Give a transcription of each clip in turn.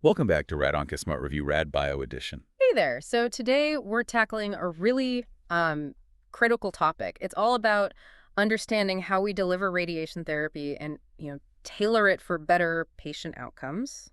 Welcome back to Rad Smart Review RadBio edition. Hey there. So today we're tackling a really critical topic. It's all about understanding how we deliver radiation therapy and, tailor it for better patient outcomes.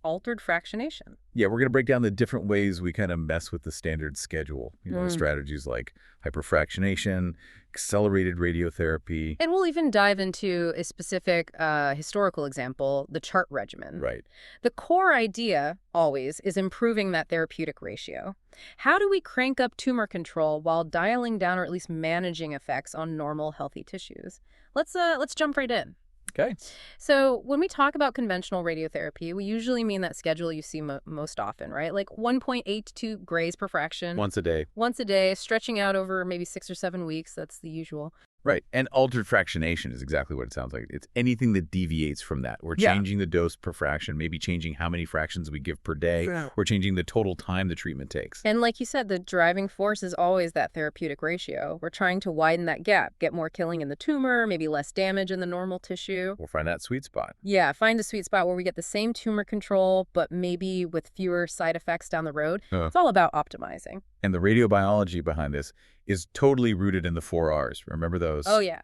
Altered fractionation. Yeah, we're going to break down the different ways we kind of mess with the standard schedule. Mm. Strategies like hyperfractionation, accelerated radiotherapy. And we'll even dive into a specific historical example, the chart regimen. Right. The core idea, always, is improving that therapeutic ratio. How do we crank up tumor control while dialing down or at least managing effects on normal, healthy tissues? Let's jump right in. Okay. So when we talk about conventional radiotherapy, we usually mean that schedule you see most often, right? Like 1.82 grays per fraction. Once a day. Once a day, stretching out over maybe 6 or 7 weeks. That's the usual. Right. And altered fractionation is exactly what it sounds like. It's anything that deviates from that. We're changing the dose per fraction, maybe changing how many fractions we give per day. Yeah. We're changing the total time the treatment takes. And like you said, the driving force is always that therapeutic ratio. We're trying to widen that gap, get more killing in the tumor, maybe less damage in the normal tissue. We'll find that sweet spot. Yeah, find a sweet spot where we get the same tumor control, but maybe with fewer side effects down the road. It's all about optimizing. And the radiobiology behind this is totally rooted in the 4 Rs. Remember those? Oh, yeah.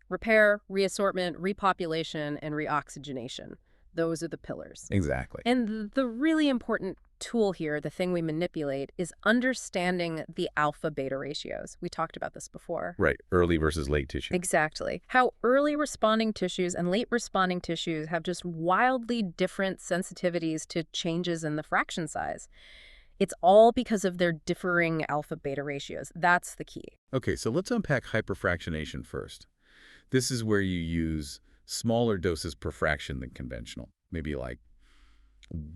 Repair, reassortment, repopulation, and reoxygenation. Those are the pillars. Exactly. And the really important tool here, the thing we manipulate, is understanding the alpha-beta ratios. We talked about this before. Right. Early versus late tissue. Exactly. How early responding tissues and late responding tissues have just wildly different sensitivities to changes in the fraction size. It's all because of their differing alpha-beta ratios. That's the key. Okay, so let's unpack hyperfractionation first. This is where you use smaller doses per fraction than conventional, maybe like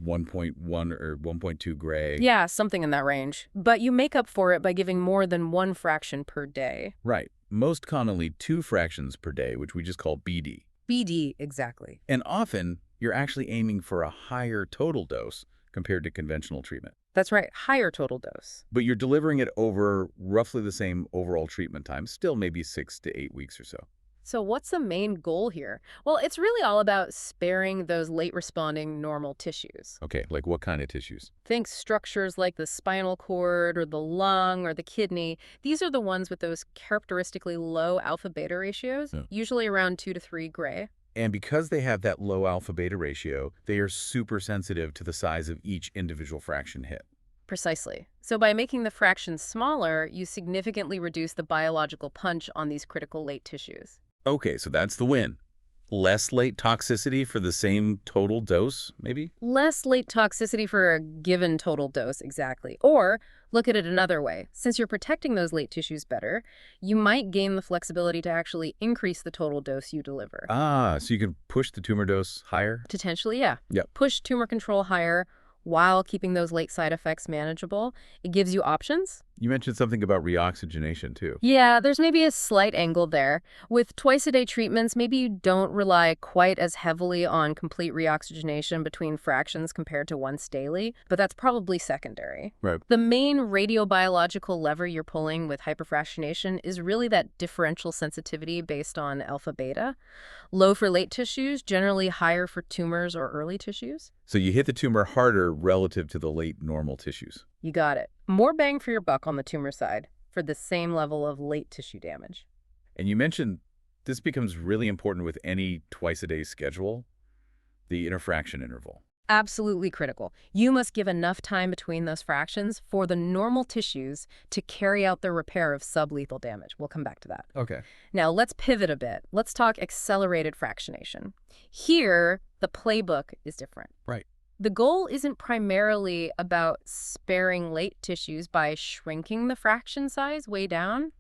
1.1 or 1.2 gray. Yeah, something in that range. But you make up for it by giving more than one fraction per day. Right. Most commonly 2 fractions per day, which we just call BD. BD, exactly. And often, you're actually aiming for a higher total dose compared to conventional treatment. That's right, higher total dose. But you're delivering it over roughly the same overall treatment time, still maybe 6 to 8 weeks or so. So what's the main goal here? Well, it's really all about sparing those late-responding normal tissues. Okay, like what kind of tissues? Think structures like the spinal cord or the lung or the kidney. These are the ones with those characteristically low alpha-beta ratios, usually around 2 to 3 gray. And because they have that low alpha-beta ratio, they are super sensitive to the size of each individual fraction hit. Precisely. So by making the fractions smaller, you significantly reduce the biological punch on these critical late tissues. Okay, so that's the win. Less late toxicity for the same total dose, maybe? Less late toxicity for a given total dose, exactly. Or look at it another way. Since you're protecting those late tissues better, you might gain the flexibility to actually increase the total dose you deliver. Ah, so you can push the tumor dose higher? Potentially, yeah. Yep. Push tumor control higher while keeping those late side effects manageable. It gives you options. You mentioned something about reoxygenation, too. Yeah, there's maybe a slight angle there. With twice-a-day treatments, maybe you don't rely quite as heavily on complete reoxygenation between fractions compared to once daily, but that's probably secondary. Right. The main radiobiological lever you're pulling with hyperfractionation is really that differential sensitivity based on alpha-beta. Low for late tissues, generally higher for tumors or early tissues. So you hit the tumor harder relative to the late normal tissues. You got it. More bang for your buck on the tumor side for the same level of late tissue damage. And you mentioned this becomes really important with any twice-a-day schedule, the interfraction interval. Absolutely critical. You must give enough time between those fractions for the normal tissues to carry out the repair of sublethal damage. We'll come back to that. Okay. Now, let's pivot a bit. Let's talk accelerated fractionation. Here, the playbook is different. Right. The goal isn't primarily about sparing late tissues by shrinking the fraction size way down.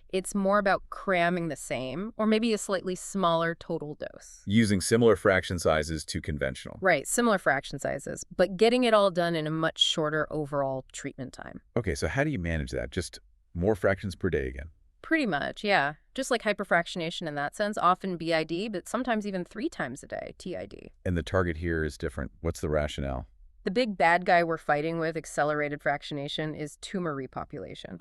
It's more about cramming the same, or maybe a slightly smaller total dose. Using similar fraction sizes to conventional. Right, similar fraction sizes, but getting it all done in a much shorter overall treatment time. Okay, so how do you manage that? Just more fractions per day again? Pretty much, yeah. Just like hyperfractionation in that sense, often BID, but sometimes even 3 times a day, TID. And the target here is different. What's the rationale? The big bad guy we're fighting with accelerated fractionation is tumor repopulation.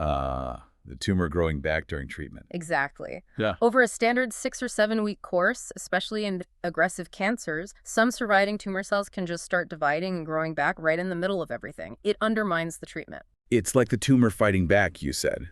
the tumor growing back during treatment. Exactly. Yeah. Over a standard 6 or 7 week course, especially in aggressive cancers, some surviving tumor cells can just start dividing and growing back right in the middle of everything. It undermines the treatment. It's like the tumor fighting back, you said,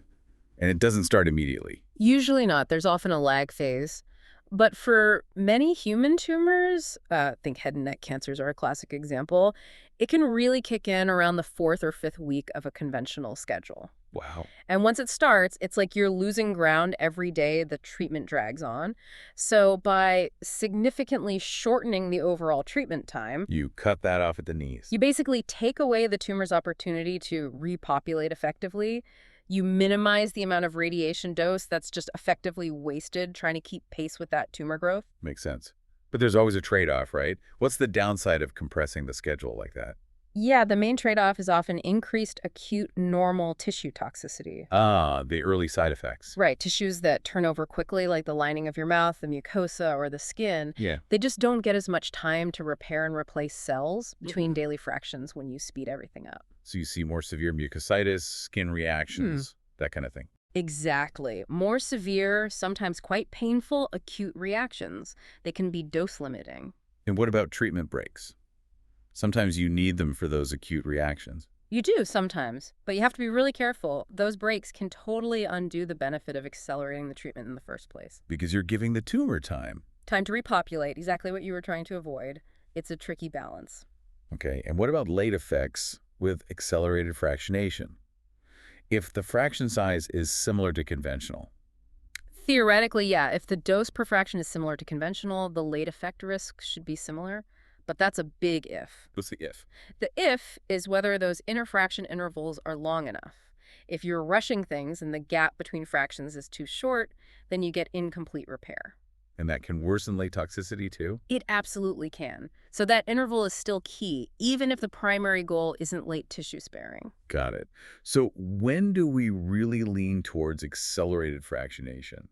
and it doesn't start immediately. Usually not. There's often a lag phase. But for many human tumors, think head and neck cancers are a classic example, it can really kick in around the 4th or 5th week of a conventional schedule. Wow. And once it starts, it's like you're losing ground every day the treatment drags on. So by significantly shortening the overall treatment time, You cut that off at the knees. you basically take away the tumor's opportunity to repopulate effectively. You minimize the amount of radiation dose that's just effectively wasted trying to keep pace with that tumor growth. Makes sense. But there's always a trade-off, right? What's the downside of compressing the schedule like that? Yeah, the main trade-off is often increased acute normal tissue toxicity. Ah, the early side effects. Right, tissues that turn over quickly, like the lining of your mouth, the mucosa, or the skin, Yeah. they just don't get as much time to repair and replace cells between daily fractions when you speed everything up. So you see more severe mucositis, skin reactions, that kind of thing. Exactly. More severe, sometimes quite painful, acute reactions. They can be dose-limiting. And what about treatment breaks? Sometimes you need them for those acute reactions. You do sometimes, but you have to be really careful. Those breaks can totally undo the benefit of accelerating the treatment in the first place. Because you're giving the tumor time. Time to repopulate, exactly what you were trying to avoid. It's a tricky balance. Okay, and what about late effects with accelerated fractionation? If the fraction size is similar to conventional. Theoretically, yeah, if the dose per fraction is similar to conventional, the late effect risk should be similar. But that's a big if. What's the if? The if is whether those interfraction intervals are long enough. If you're rushing things and the gap between fractions is too short, then you get incomplete repair. And that can worsen late toxicity too? It absolutely can. So that interval is still key, even if the primary goal isn't late tissue sparing. Got it. So when do we really lean towards accelerated fractionation?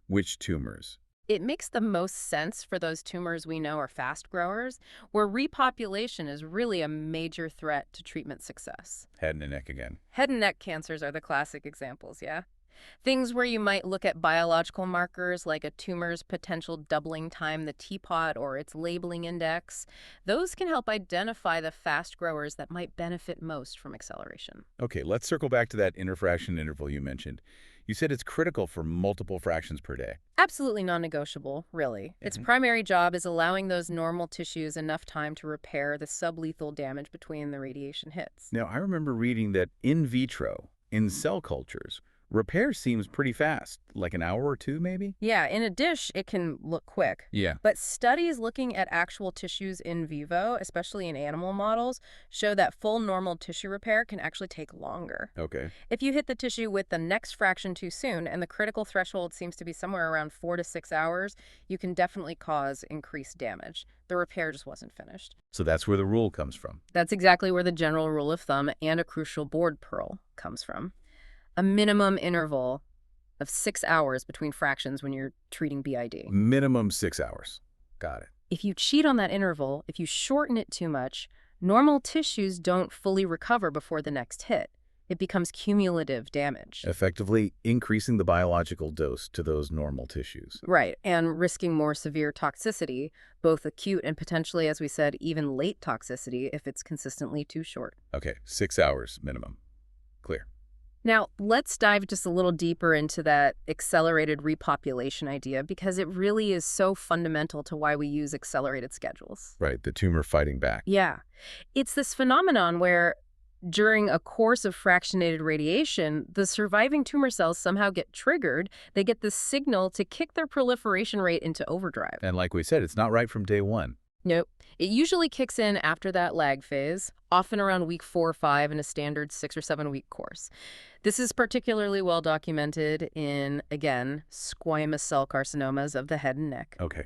Which tumors? It makes the most sense for those tumors we know are fast growers, where repopulation is really a major threat to treatment success. Head and neck again. Head and neck cancers are the classic examples, yeah? Things where you might look at biological markers like a tumor's potential doubling time, the teapot, or its labeling index. Those can help identify the fast growers that might benefit most from acceleration. Okay, let's circle back to that interfraction interval you mentioned. You said it's critical for multiple fractions per day. Absolutely non-negotiable, really. Its primary job is allowing those normal tissues enough time to repair the sublethal damage between the radiation hits. Now, I remember reading that in vitro, in cell cultures, repair seems pretty fast, like an hour or two maybe? Yeah, in a dish, it can look quick. Yeah. But studies looking at actual tissues in vivo, especially in animal models, show that full normal tissue repair can actually take longer. Okay. If you hit the tissue with the next fraction too soon, and the critical threshold seems to be somewhere around 4 to 6 hours, you can definitely cause increased damage. The repair just wasn't finished. So that's where the rule comes from. That's exactly where the general rule of thumb and a crucial board pearl comes from. A minimum interval of 6 hours between fractions when you're treating BID. Minimum 6 hours. Got it. If you cheat on that interval, if you shorten it too much, normal tissues don't fully recover before the next hit. It becomes cumulative damage. Effectively increasing the biological dose to those normal tissues. Right, and risking more severe toxicity, both acute and potentially, as we said, even late toxicity if it's consistently too short. Okay, 6 hours minimum. Clear. Now, let's dive just a little deeper into that accelerated repopulation idea because it really is so fundamental to why we use accelerated schedules. Right, the tumor fighting back. Yeah. It's this phenomenon where during a course of fractionated radiation, the surviving tumor cells somehow get triggered. They get this signal to kick their proliferation rate into overdrive. And like we said, it's not right from day one. Nope. It usually kicks in after that lag phase, often around week 4 or 5 in a standard 6 or 7 week course. This is particularly well documented in, again, squamous cell carcinomas of the head and neck. Okay.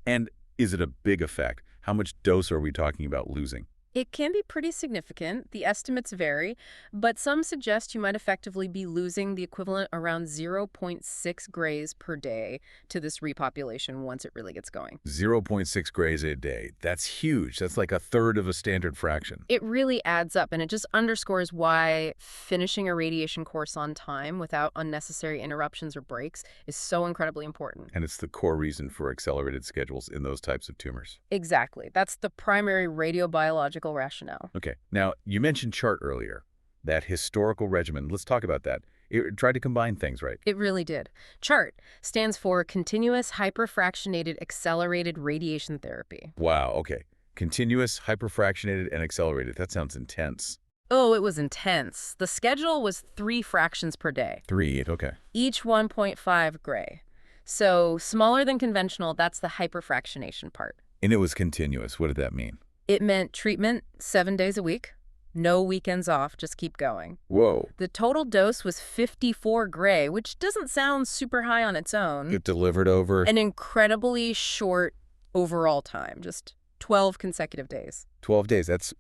And is it a big effect? How much dose are we talking about losing? It can be pretty significant. The estimates vary, but some suggest you might effectively be losing the equivalent around zero point 0.6 grays per day to this repopulation once it really gets going. 0.6 grays a day. That's huge. That's like a third of a standard fraction. It really adds up, and it just underscores why finishing a radiation course on time without unnecessary interruptions or breaks is so incredibly important. And it's the core reason for accelerated schedules in those types of tumors. Exactly. That's the primary radiobiological rationale. Okay. Now, you mentioned CHART earlier, that historical regimen. Let's talk about that. It tried to combine things, right? It really did. CHART stands for Continuous Hyperfractionated Accelerated Radiation Therapy. Wow, okay. Continuous, hyperfractionated, and accelerated. That sounds intense. Oh, it was intense. The schedule was 3 fractions per day. 3, okay. Each 1.5 gray. So smaller than conventional, that's the hyperfractionation part. And it was continuous. What did that mean? It meant treatment 7 days a week, no weekends off, just keep going. Whoa. The total dose was 54 gray, which doesn't sound super high on its own. It delivered over An incredibly short overall time, just 12 consecutive days. 12 days. That's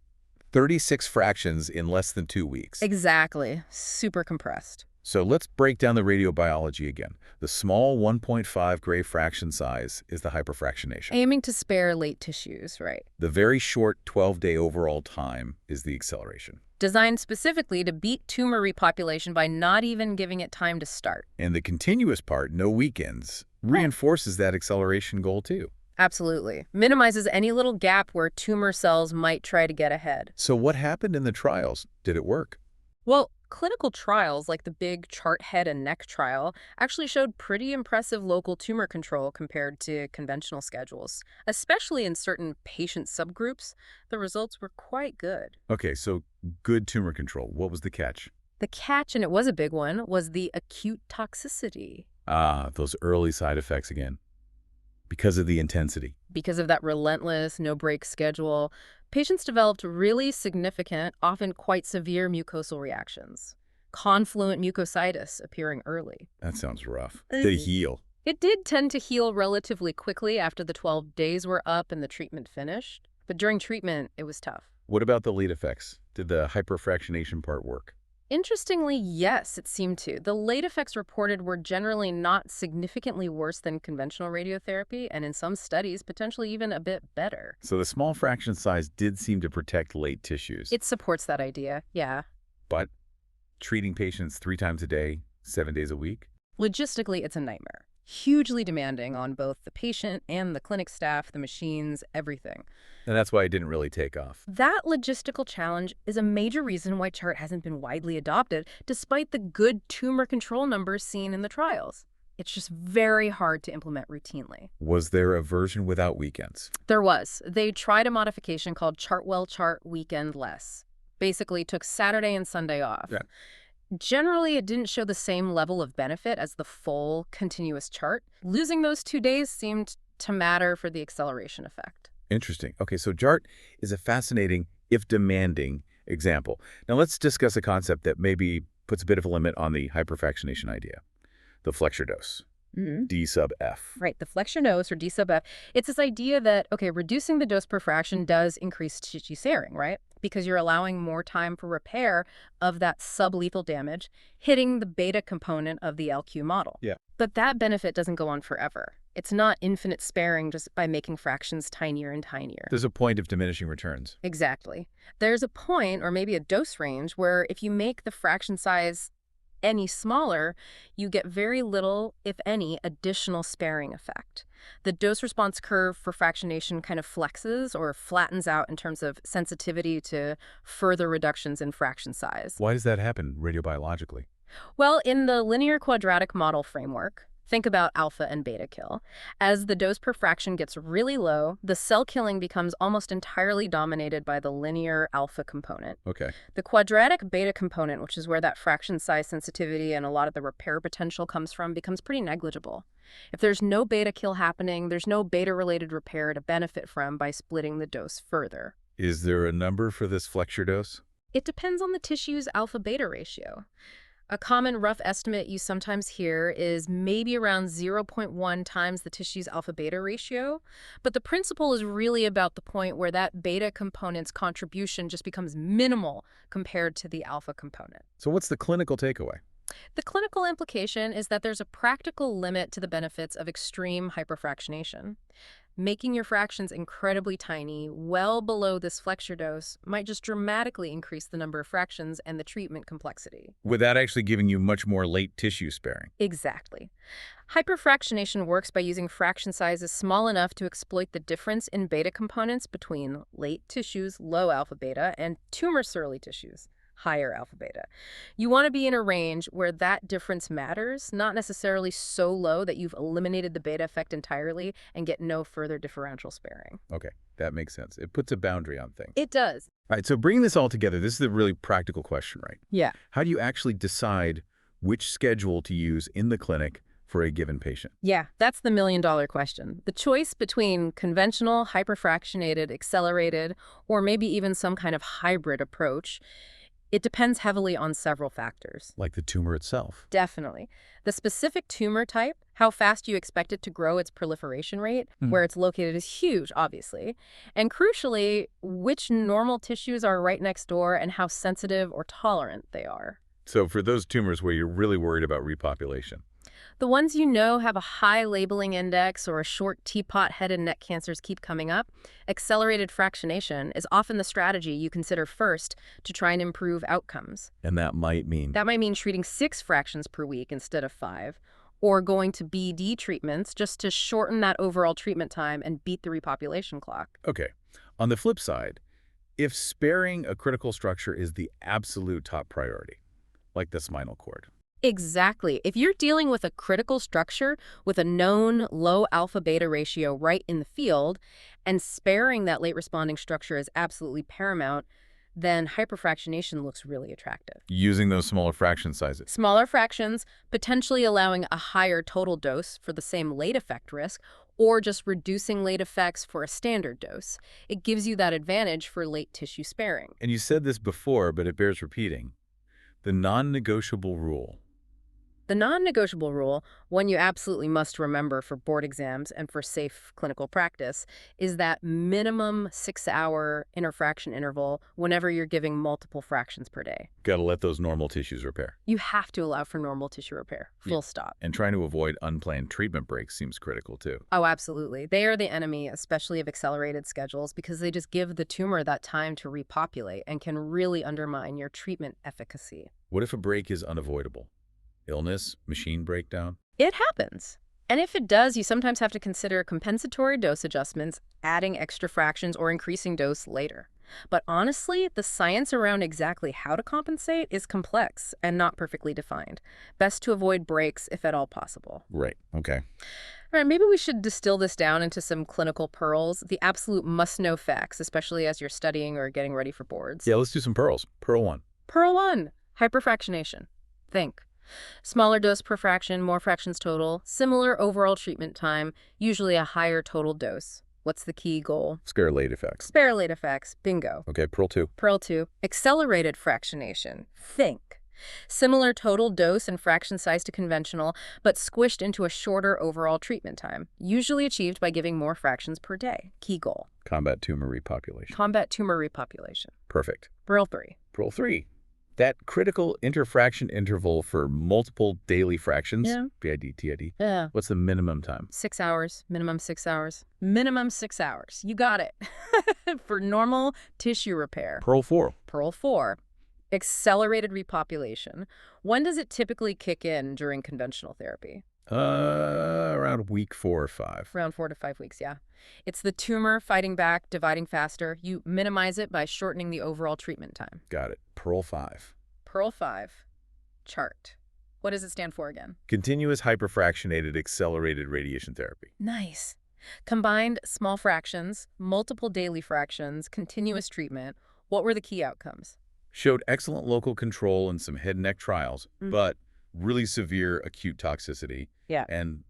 36 fractions in less than 2 weeks. Exactly. Super compressed. So let's break down the radiobiology again. The small 1.5 gray fraction size is the hyperfractionation. Aiming to spare late tissues, right? The very short 12-day overall time is the acceleration. Designed specifically to beat tumor repopulation by not even giving it time to start. And the continuous part, no weekends, reinforces that acceleration goal too. Absolutely. Minimizes any little gap where tumor cells might try to get ahead. So what happened in the trials? Did it work? Well, clinical trials like the big CHART head and neck trial actually showed pretty impressive local tumor control compared to conventional schedules. Especially in certain patient subgroups, the results were quite good. Okay, so good tumor control. What was the catch? The catch, and it was a big one, was the acute toxicity. Ah, those early side effects again. Because of the intensity. Because of that relentless, no-break schedule, patients developed really significant, often quite severe mucosal reactions. Confluent mucositis appearing early. That sounds rough. Did it heal? It did tend to heal relatively quickly after the 12 days were up and the treatment finished. But during treatment, it was tough. What about the lead effects? Did the hyperfractionation part work? Interestingly, yes, it seemed to. The late effects reported were generally not significantly worse than conventional radiotherapy, and in some studies, potentially even a bit better. So the small fraction size did seem to protect late tissues. It supports that idea, yeah. But treating patients 3 times a day, 7 days a week? Logistically, it's a nightmare. Hugely demanding on both the patient and the clinic staff, the machines, everything. And that's why it didn't really take off. That logistical challenge is a major reason why CHART hasn't been widely adopted, despite the good tumor control numbers seen in the trials. It's just very hard to implement routinely. Was there a version without weekends? There was. They tried a modification called Chartwell Chart Weekend Less. Basically took Saturday and Sunday off. Yeah. Generally, it didn't show the same level of benefit as the full continuous chart. Losing those 2 days seemed to matter for the acceleration effect. Interesting. Okay, so JART is a fascinating, if demanding, example. Now let's discuss a concept that maybe puts a bit of a limit on the hyperfractionation idea. The flexure dose, D sub F. Right, the flexure dose, or D sub F, it's this idea that, okay, reducing the dose per fraction does increase tissue sparing, right? Because you're allowing more time for repair of that sublethal damage, hitting the beta component of the LQ model. Yeah. But that benefit doesn't go on forever. It's not infinite sparing just by making fractions tinier and tinier. There's a point of diminishing returns. Exactly. There's a point, or maybe a dose range, where if you make the fraction size any smaller, you get very little, if any, additional sparing effect. The dose-response curve for fractionation kind of flexes or flattens out in terms of sensitivity to further reductions in fraction size. Why does that happen radiobiologically? Well, in the linear-quadratic model framework, think about alpha and beta kill. As the dose per fraction gets really low, the cell killing becomes almost entirely dominated by the linear alpha component. Okay. The quadratic beta component, which is where that fraction size sensitivity and a lot of the repair potential comes from, becomes pretty negligible. If there's no beta kill happening, there's no beta-related repair to benefit from by splitting the dose further. Is there a number for this flexure dose? It depends on the tissue's alpha-beta ratio. A common rough estimate you sometimes hear is maybe around 0.1 times the tissue's alpha-beta ratio, but the principle is really about the point where that beta component's contribution just becomes minimal compared to the alpha component. So what's the clinical takeaway? The clinical implication is that there's a practical limit to the benefits of extreme hyperfractionation. Making your fractions incredibly tiny, well below this flexure dose, might just dramatically increase the number of fractions and the treatment complexity. Without actually giving you much more late tissue sparing. Exactly. Hyperfractionation works by using fraction sizes small enough to exploit the difference in beta components between late tissues, low alpha beta, and tumor-early tissues, higher alpha beta. You want to be in a range where that difference matters, not necessarily so low that you've eliminated the beta effect entirely and get no further differential sparing. Okay, that makes sense. It puts a boundary on things. It does. All right, so bringing this all together, this is a really practical question, right? Yeah. How do you actually decide which schedule to use in the clinic for a given patient? Yeah, that's the million-dollar question. The choice between conventional, hyperfractionated, accelerated, or maybe even some kind of hybrid approach, it depends heavily on several factors. Like the tumor itself. Definitely. The specific tumor type, how fast you expect it to grow its proliferation rate, where it's located is huge, obviously. And crucially, which normal tissues are right next door and how sensitive or tolerant they are. So for those tumors where you're really worried about repopulation. The ones you know have a high labeling index or a short teapot head and neck cancers keep coming up, accelerated fractionation is often the strategy you consider first to try and improve outcomes. And that might mean? That might mean treating 6 fractions per week instead of 5, or going to BD treatments just to shorten that overall treatment time and beat the repopulation clock. Okay. On the flip side, if sparing a critical structure is the absolute top priority, like the spinal cord. Exactly. If you're dealing with a critical structure with a known low alpha-beta ratio right in the field, and sparing that late responding structure is absolutely paramount, then hyperfractionation looks really attractive. Using those smaller fraction sizes. Smaller fractions, potentially allowing a higher total dose for the same late effect risk, or just reducing late effects for a standard dose. It gives you that advantage for late tissue sparing. And you said this before, but it bears repeating. The non-negotiable rule. The non-negotiable rule, one you absolutely must remember for board exams and for safe clinical practice, is that minimum 6-hour interfraction interval whenever you're giving multiple fractions per day. Got to let those normal tissues repair. You have to allow for normal tissue repair, full stop. And trying to avoid unplanned treatment breaks seems critical too. Oh, absolutely. They are the enemy, especially of accelerated schedules, because they just give the tumor that time to repopulate and can really undermine your treatment efficacy. What if a break is unavoidable? Illness, machine breakdown? It happens. And if it does, you sometimes have to consider compensatory dose adjustments, adding extra fractions, or increasing dose later. But honestly, the science around exactly how to compensate is complex and not perfectly defined. Best to avoid breaks if at all possible. Right. Okay. All right, maybe we should distill this down into some clinical pearls, the absolute must-know facts, especially as you're studying or getting ready for boards. Yeah, let's do some pearls. Pearl 1. Pearl 1, hyperfractionation. Think. Smaller dose per fraction, more fractions total, similar overall treatment time, usually a higher total dose. What's the key goal? Spare late effects. Spare late effects. Bingo. Okay, Pearl 2. Pearl 2, accelerated fractionation. Think. Similar total dose and fraction size to conventional, but squished into a shorter overall treatment time, usually achieved by giving more fractions per day. Key goal. Combat tumor repopulation. Combat tumor repopulation. Perfect. Pearl 3. Pearl 3. That critical interfraction interval for multiple daily fractions, Yeah. BID, TID, Yeah. what's the minimum time? 6 hours, minimum 6 hours. Minimum 6 hours. You got it. For normal tissue repair. Pearl 4. Pearl 4, accelerated repopulation. When does it typically kick in during conventional therapy? Around week 4 or 5. Around 4 to 5 weeks, yeah. It's the tumor fighting back, dividing faster. You minimize it by shortening the overall treatment time. Got it. Pearl 5. Pearl 5, chart. What does it stand for again? Continuous hyperfractionated accelerated radiation therapy. Nice. Combined small fractions, multiple daily fractions, continuous treatment. What were the key outcomes? Showed excellent local control in some head and neck trials, but really severe acute toxicity. Yeah. And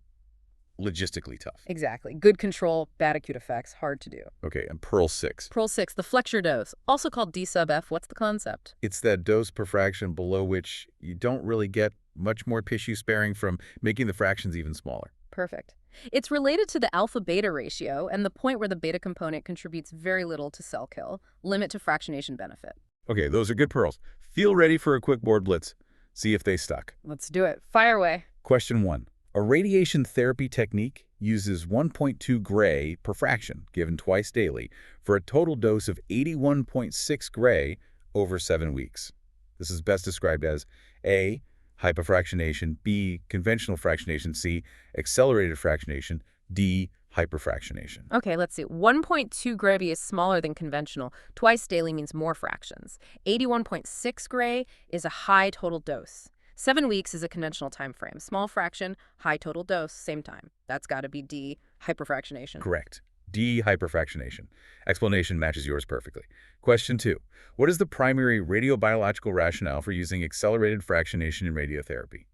logistically tough. Exactly. Good control, bad acute effects, hard to do. Okay, and Pearl 6. Pearl 6, the flexure dose, also called D sub F. What's the concept? It's that dose per fraction below which you don't really get much more tissue sparing from making the fractions even smaller. Perfect. It's related to the alpha-beta ratio and the point where the beta component contributes very little to cell kill, limit to fractionation benefit. Okay, those are good pearls. Feel ready for a quick board blitz. See if they stuck. Let's do it. Fire away. Question 1. A radiation therapy technique uses 1.2 gray per fraction, given twice daily, for a total dose of 81.6 gray over 7 weeks. This is best described as A, hyperfractionation, B, conventional fractionation, C, accelerated fractionation, D, hyperfractionation. Okay, let's see. 1.2 gray is smaller than conventional. Twice daily means more fractions. 81.6 gray is a high total dose. 7 weeks is a conventional time frame. Small fraction, high total dose, same time. That's got to be D, hyperfractionation. Correct. D, hyperfractionation. Explanation matches yours perfectly. Question 2. What is the primary radiobiological rationale for using accelerated fractionation in radiotherapy?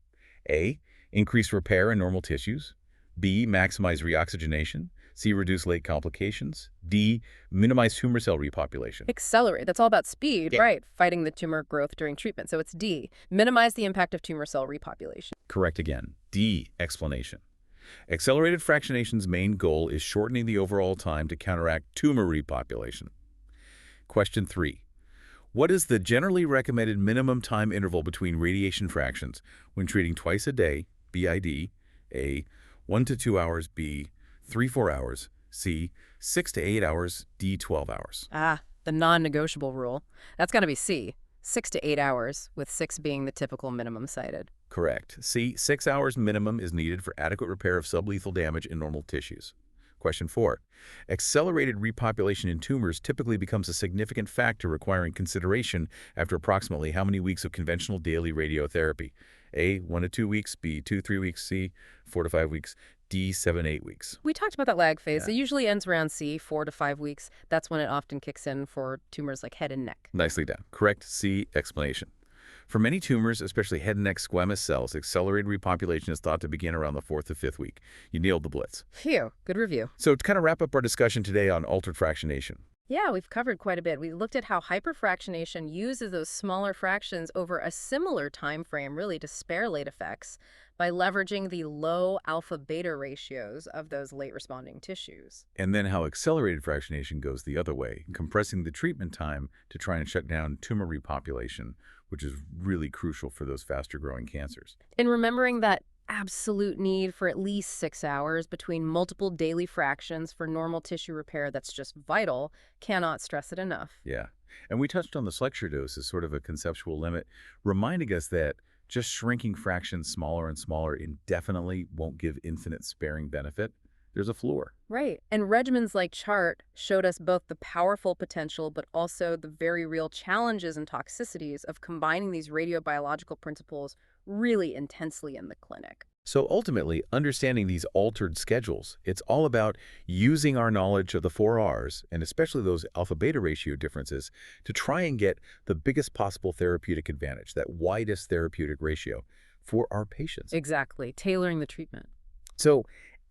A, increase repair in normal tissues. B, maximize reoxygenation. C, reduce late complications. D, minimize tumor cell repopulation. Accelerate. That's all about speed, Yeah. right? Fighting the tumor growth during treatment. So it's D, minimize the impact of tumor cell repopulation. Correct again. D, explanation. Accelerated fractionation's main goal is shortening the overall time to counteract tumor repopulation. Question 3. What is the generally recommended minimum time interval between radiation fractions when treating twice a day, BID, A, 1 to 2 hours, B, 3-4 hours, C, 6 to 8 hours, D, 12 hours? Ah, the non-negotiable rule. That's got to be C, 6 to 8 hours, with 6 being the typical minimum cited. Correct. C, 6 hours minimum is needed for adequate repair of sublethal damage in normal tissues. Question 4. Accelerated repopulation in tumors typically becomes a significant factor requiring consideration after approximately how many weeks of conventional daily radiotherapy? A, 1 to 2 weeks, B, 2-3 weeks, C, 4 to 5 weeks, D, 7-8 weeks. We talked about that lag phase. Yeah. It usually ends around C, 4 to 5 weeks. That's when it often kicks in for tumors like head and neck. Nicely done. Correct. C, explanation. For many tumors, especially head and neck squamous cells, accelerated repopulation is thought to begin around the 4th to 5th week. You nailed the blitz. Phew, good review. So to kind of wrap up our discussion today on altered fractionation. Yeah, we've covered quite a bit. We looked at how hyperfractionation uses those smaller fractions over a similar time frame, really, to spare late effects by leveraging the low alpha-beta ratios of those late-responding tissues. And then how accelerated fractionation goes the other way, compressing the treatment time to try and shut down tumor repopulation, which is really crucial for those faster-growing cancers. And remembering that absolute need for at least 6 hours between multiple daily fractions for normal tissue repair that's just vital, cannot stress it enough. Yeah. And we touched on the flexure dose as sort of a conceptual limit, reminding us that just shrinking fractions smaller and smaller indefinitely won't give infinite sparing benefit. There's a floor. Right. And regimens like CHART showed us both the powerful potential but also the very real challenges and toxicities of combining these radiobiological principles really intensely in the clinic. So ultimately, understanding these altered schedules, it's all about using our knowledge of the 4 Rs, and especially those alpha-beta ratio differences, to try and get the biggest possible therapeutic advantage, that widest therapeutic ratio for our patients. Exactly. Tailoring the treatment. So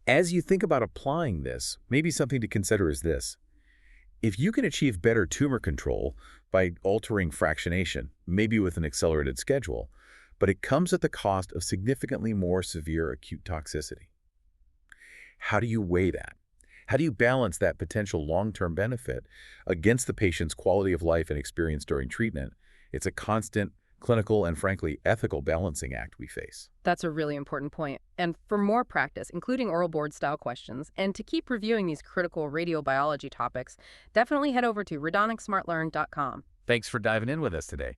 as you think about applying this, maybe something to consider is this. If you can achieve better tumor control by altering fractionation, maybe with an accelerated schedule, but it comes at the cost of significantly more severe acute toxicity. How do you weigh that? How do you balance that potential long-term benefit against the patient's quality of life and experience during treatment? It's a constant clinical and, frankly, ethical balancing act we face. That's a really important point. And for more practice, including oral board style questions, and to keep reviewing these critical radiobiology topics, definitely head over to radionicsmartlearn.com. Thanks for diving in with us today.